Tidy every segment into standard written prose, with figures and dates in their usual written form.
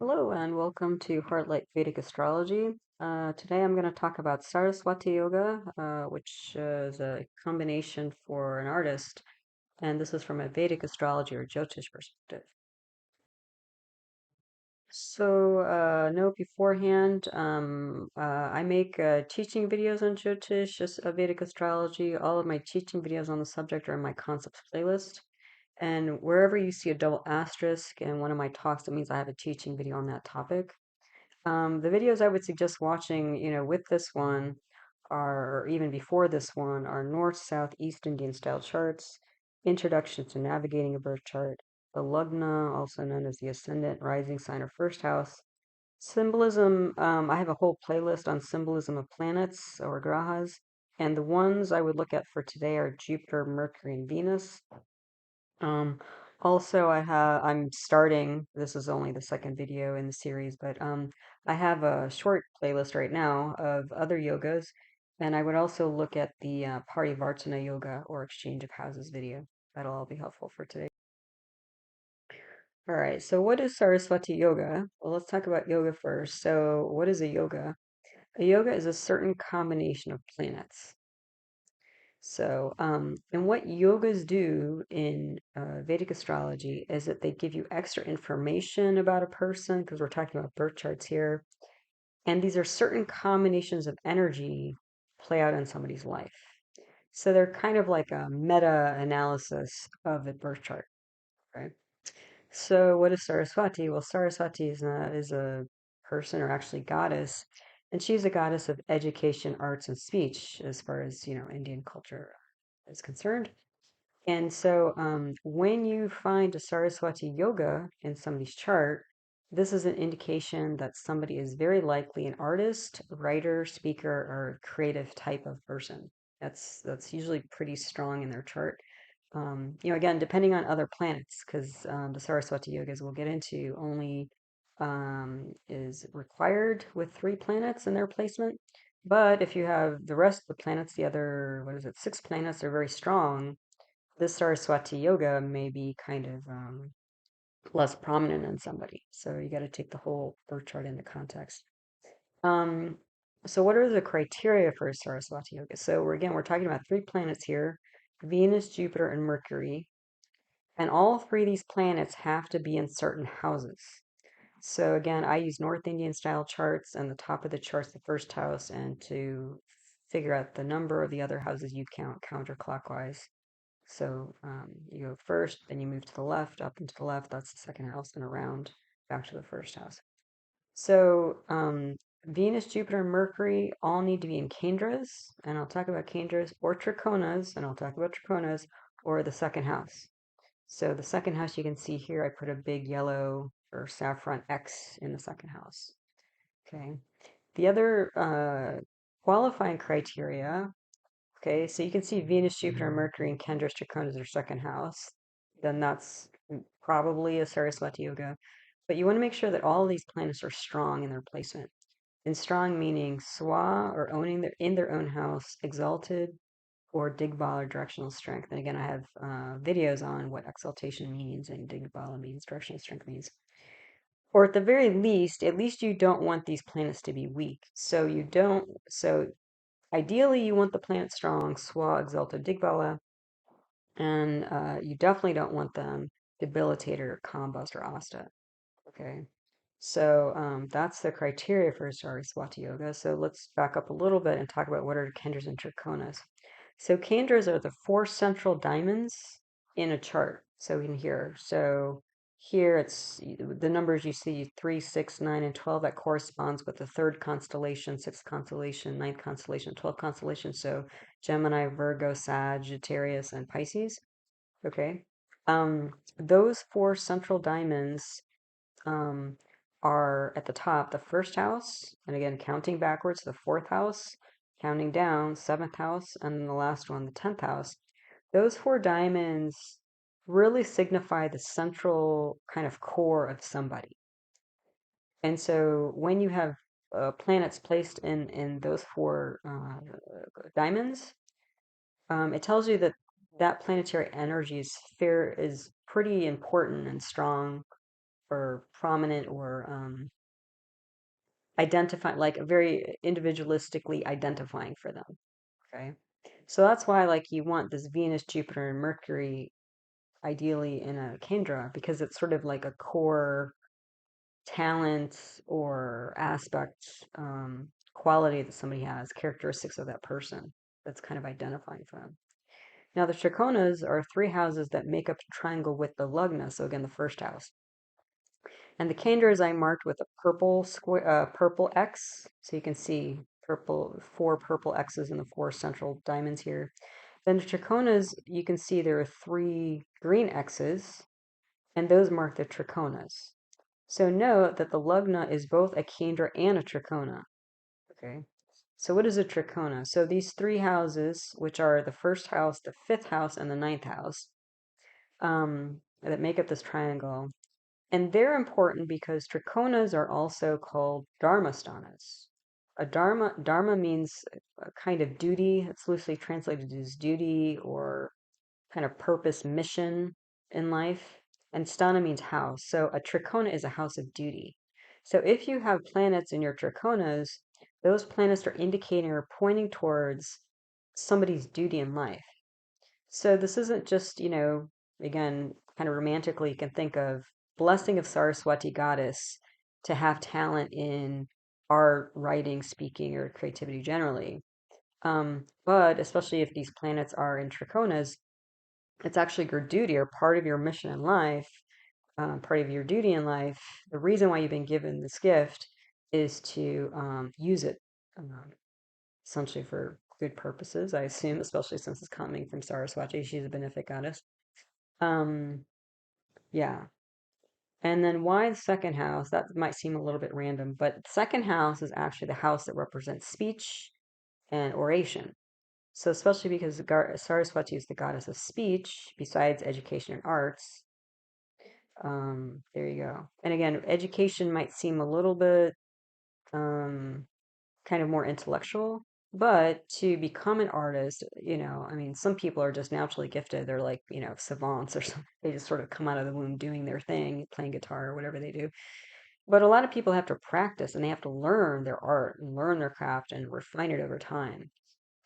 Hello and welcome to Heartlight Vedic Astrology. Today I'm going to talk about Saraswati Yoga, which is a combination for an artist, and this is from a Vedic astrology or Jyotish perspective. So, note beforehand, I make teaching videos on Jyotish, Vedic astrology. All of my teaching videos on the subject are in my concepts playlist. And wherever you see a double asterisk in one of my talks, it means I have a teaching video on that topic. The videos I would suggest watching, with this one are, or even before this one, are North, South, East Indian style charts, Introduction to Navigating a Birth Chart, the Lagna, also known as the Ascendant, Rising Sign, or First House, Symbolism. I have a whole playlist on symbolism of planets or grahas, and the ones I would look at for today are Jupiter, Mercury, and Venus. Um, Also, I'm starting, this is only the second video in the series, but I have a short playlist right now of other yogas, and I would also look at the Parivartana yoga or exchange of houses video. That'll all be helpful for today. All right, so what is Saraswati yoga? Well, let's talk about yoga first. So, what is a yoga? A yoga is a certain combination of planets. So, and what yogas do in Vedic astrology is that they give you extra information about a person, because we're talking about birth charts here. And these are certain combinations of energy play out in somebody's life. So they're kind of like a meta analysis of the birth chart, right? So what is Saraswati? Well, Saraswati is a person or actually goddess, and she's a goddess of education, arts, and speech as far as, Indian culture is concerned. And so when you find a Saraswati yoga in somebody's chart, this is an indication that somebody is very likely an artist, writer, speaker, or creative type of person. That's usually pretty strong in their chart. Again, depending on other planets, because the Saraswati yogas we'll get into only is required with 3 planets in their placement. But if you have the rest of the planets, the other, what is it, 6 planets are very strong, this Saraswati yoga may be kind of less prominent in somebody. So you got to take the whole birth chart into context. Um, so what are the criteria for Saraswati yoga? So we're talking about 3 planets here: Venus, Jupiter, and Mercury. And all 3 of these planets have to be in certain houses. So again, I use North Indian style charts, and the top of the chart's the first house, and to figure out the number of the other houses you count counterclockwise. So you go first, then you move to the left, up and to the left. That's the second house, and around back to the first house. So Venus, Jupiter, and Mercury all need to be in Kendras, and I'll talk about Kendras, or Triconas, and I'll talk about Triconas, or the second house. So the second house you can see here, I put a big yellow or saffron X in the second house. Okay. The other qualifying criteria. Okay, so you can see Venus, Jupiter, and Mercury, and Kendra's Trichonas are second house. Then that's probably a Saraswati yoga. But you want to make sure that all of these planets are strong in their placement. And strong meaning swa, or owning in their own house, exalted, or digbala, or directional strength. And again, I have videos on what exaltation means and digbala means, directional strength means. Or at least you don't want these planets to be weak. So ideally, you want the planet strong, Swa, Exalta, Digbala, and you definitely don't want them debilitated or combust or asta. Okay, so that's the criteria for Saraswati Yoga. So let's back up a little bit and talk about what are Kendras and Triconas. So Kendras are the 4 central diamonds in a chart. So in here, here it's the numbers you see 3, 6, 9, and 12. That corresponds with the third constellation, sixth constellation, ninth constellation, 12th constellation. So Gemini, Virgo, Sagittarius, and Pisces. Okay. Those 4 central diamonds um, are at the top, the first house, and again, counting backwards, the fourth house, counting down, seventh house, and then the last one, the 10th house. Those 4 diamonds really signify the central kind of core of somebody. And so when you have planets placed in those 4 diamonds, it tells you that that planetary energy is pretty important and strong or prominent or identify, like very individualistically identifying for them. Okay. So that's why like you want this Venus, Jupiter, and Mercury ideally in a Kendra because it's sort of like a core talent or aspect, quality that somebody has, characteristics of that person that's kind of identifying for them. Now, the Triconas are three houses that make up a triangle with the Lagna, so again, the first house. And the Kendras I marked with a purple square, purple X, so you can see purple, four purple X's in the four central diamonds here. Then the Triconas, you can see there are three green X's, and those mark the Triconas. So note that the Lagna is both a Kendra and a Tricona. Okay. So what is a Tricona? So these three houses, which are the first house, the fifth house, and the ninth house, that make up this triangle. And they're important because trichonas are also called dharmasthanas. Dharma means a kind of duty. It's loosely translated as duty or kind of purpose, mission in life. And sthana means house. So a trichona is a house of duty. So if you have planets in your trichonas, those planets are indicating or pointing towards somebody's duty in life. So this isn't just, again, kind of romantically, you can think of blessing of Saraswati goddess to have talent in art, writing, speaking, or creativity generally. But especially if these planets are in trichonas, it's actually your duty or part of your mission in life, part of your duty in life. The reason why you've been given this gift is to use it essentially for good purposes, I assume, especially since it's coming from Saraswati. She's a benefic goddess. Um, yeah. And then why the second house? That might seem a little bit random, but the second house is actually the house that represents speech and oration. So especially because Saraswati is the goddess of speech, besides education and arts. There you go. And again, education might seem a little bit kind of more intellectual, but to become an artist, I mean, some people are just naturally gifted. They're like, savants or something. They just sort of come out of the womb doing their thing, playing guitar or whatever they do. But a lot of people have to practice and they have to learn their art and learn their craft and refine it over time.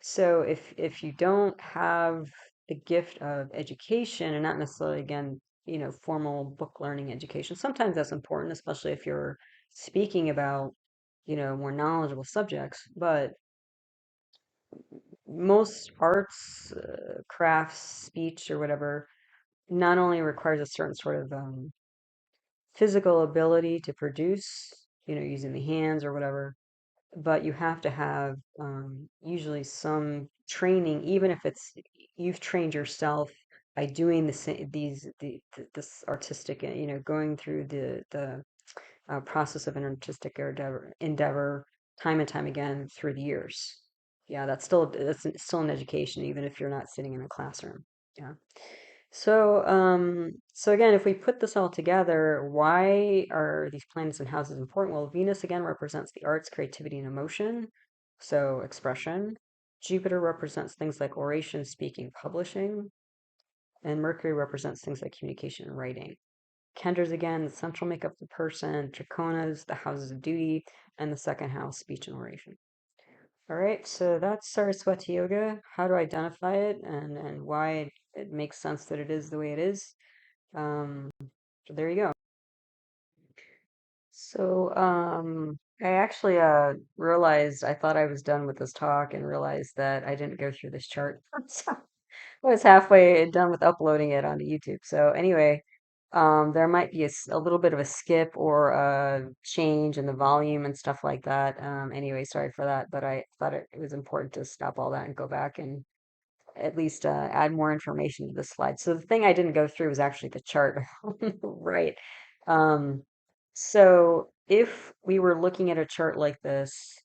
So if you don't have the gift of education and not necessarily again, formal book learning education, sometimes that's important, especially if you're speaking about, more knowledgeable subjects. But most arts, crafts, speech, or whatever, not only requires a certain sort of physical ability to produce, using the hands or whatever, but you have to have usually some training, even if it's you've trained yourself by doing this artistic, going through the process of an artistic endeavor time and time again through the years. Yeah, that's still an education, even if you're not sitting in a classroom. Yeah. So again, if we put this all together, why are these planets and houses important? Well, Venus again represents the arts, creativity, and emotion, so expression. Jupiter represents things like oration, speaking, publishing, and Mercury represents things like communication and writing. Kendras again, the central makeup of the person, Trichonas, the houses of duty, and the second house, speech and oration. All right, so that's Saraswati Yoga, how to identify it and why it makes sense that it is the way it is. So there you go. So I actually realized I thought I was done with this talk and realized that I didn't go through this chart. So I was halfway done with uploading it onto YouTube. So anyway, there might be a little bit of a skip or a change in the volume and stuff like that. Anyway, sorry for that, but I thought it was important to stop all that and go back and at least add more information to the slide. So the thing I didn't go through was actually the chart. Right. Um, so if we were looking at a chart like this,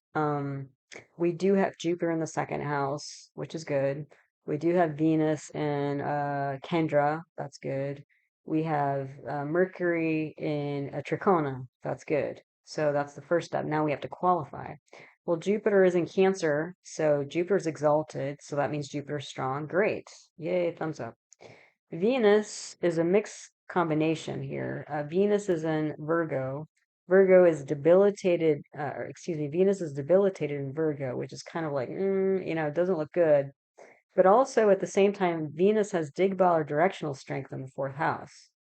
we do have Jupiter in the second house, which is good. We do have Venus in Kendra, that's good. We have Mercury in a Tricona, that's good. So that's the first step. Now we have to qualify. Well, Jupiter is in Cancer, so Jupiter's exalted, so that means Jupiter's strong. Great. Yay, thumbs up. Venus is a mixed combination here. Venus is in Virgo. Virgo is debilitated, or excuse me, Venus is debilitated in Virgo, which is kind of like, it doesn't look good. But also at the same time, Venus has Digbal or directional strength in the fourth house.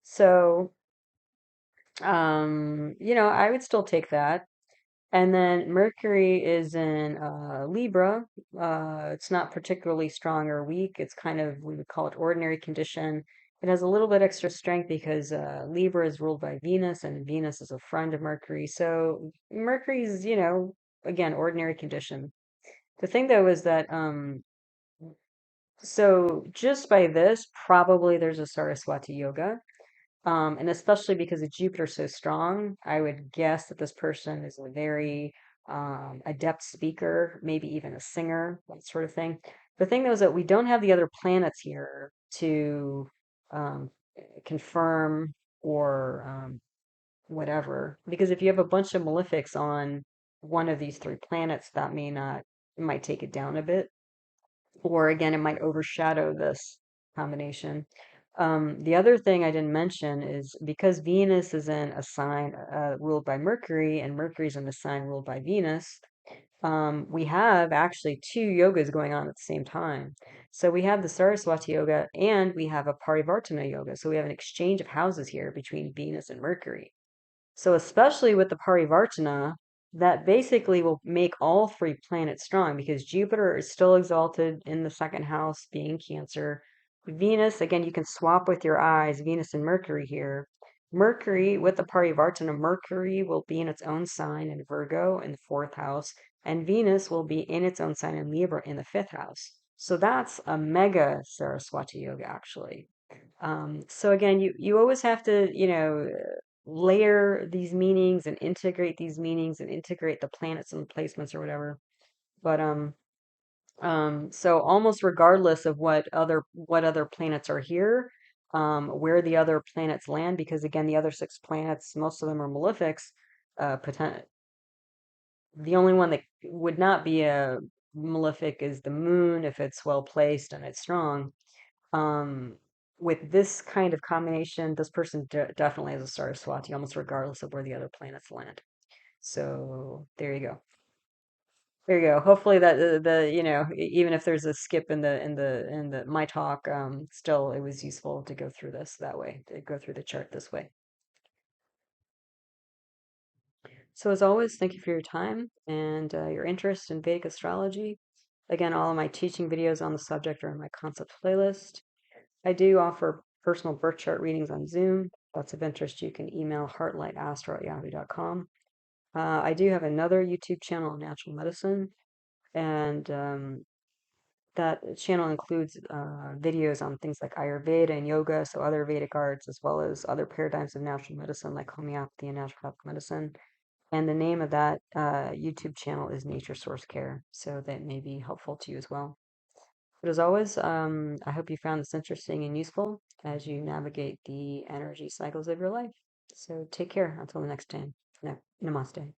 So, I would still take that. And then Mercury is in Libra. It's not particularly strong or weak. It's kind of, we would call it ordinary condition. It has a little bit extra strength because Libra is ruled by Venus, and Venus is a friend of Mercury. So Mercury's, again, ordinary condition. The thing though is that, so just by this, probably there's a Saraswati yoga. And especially because of Jupiter so strong, I would guess that this person is a very adept speaker, maybe even a singer, that sort of thing. The thing though is that we don't have the other planets here to um, confirm or whatever. Because if you have a bunch of malefics on one of these three planets, that it might take it down a bit. Or again, it might overshadow this combination. The other thing I didn't mention is because Venus is in a sign ruled by Mercury and Mercury's in a sign ruled by Venus, we have actually two yogas going on at the same time. So we have the Saraswati yoga and we have a Parivartana yoga. So we have an exchange of houses here between Venus and Mercury. So especially with the Parivartana, that basically will make all three planets strong because Jupiter is still exalted in the second house, being Cancer. Venus, again, you can swap with your eyes, Venus and Mercury here. Mercury, with the Parivartana, Mercury will be in its own sign in Virgo in the fourth house, and Venus will be in its own sign in Libra in the fifth house. So that's a mega Saraswati yoga, actually. So again, you always have to, layer these meanings and integrate these meanings and integrate the planets and placements or whatever. But so almost regardless of what other planets are here, where the other planets land, because again, the other six planets, most of them are malefics. The only one that would not be a malefic is the moon if it's well placed and it's strong. Um, with this kind of combination, this person definitely has a Saraswati, almost regardless of where the other planets land. So there you go. There you go. Hopefully that even if there's a skip in the my talk, still it was useful to go through this that way, to go through the chart this way. So as always, thank you for your time and your interest in Vedic astrology. Again, all of my teaching videos on the subject are in my concepts playlist. I do offer personal birth chart readings on Zoom. If that's of interest, you can email heartlightastro@yahoo.com. I do have another YouTube channel on natural medicine, and that channel includes videos on things like Ayurveda and yoga, so other Vedic arts, as well as other paradigms of natural medicine like homeopathy and naturopathic medicine. And the name of that YouTube channel is Nature Source Care, so that may be helpful to you as well. But as always, I hope you found this interesting and useful as you navigate the energy cycles of your life. So take care until the next time. Namaste.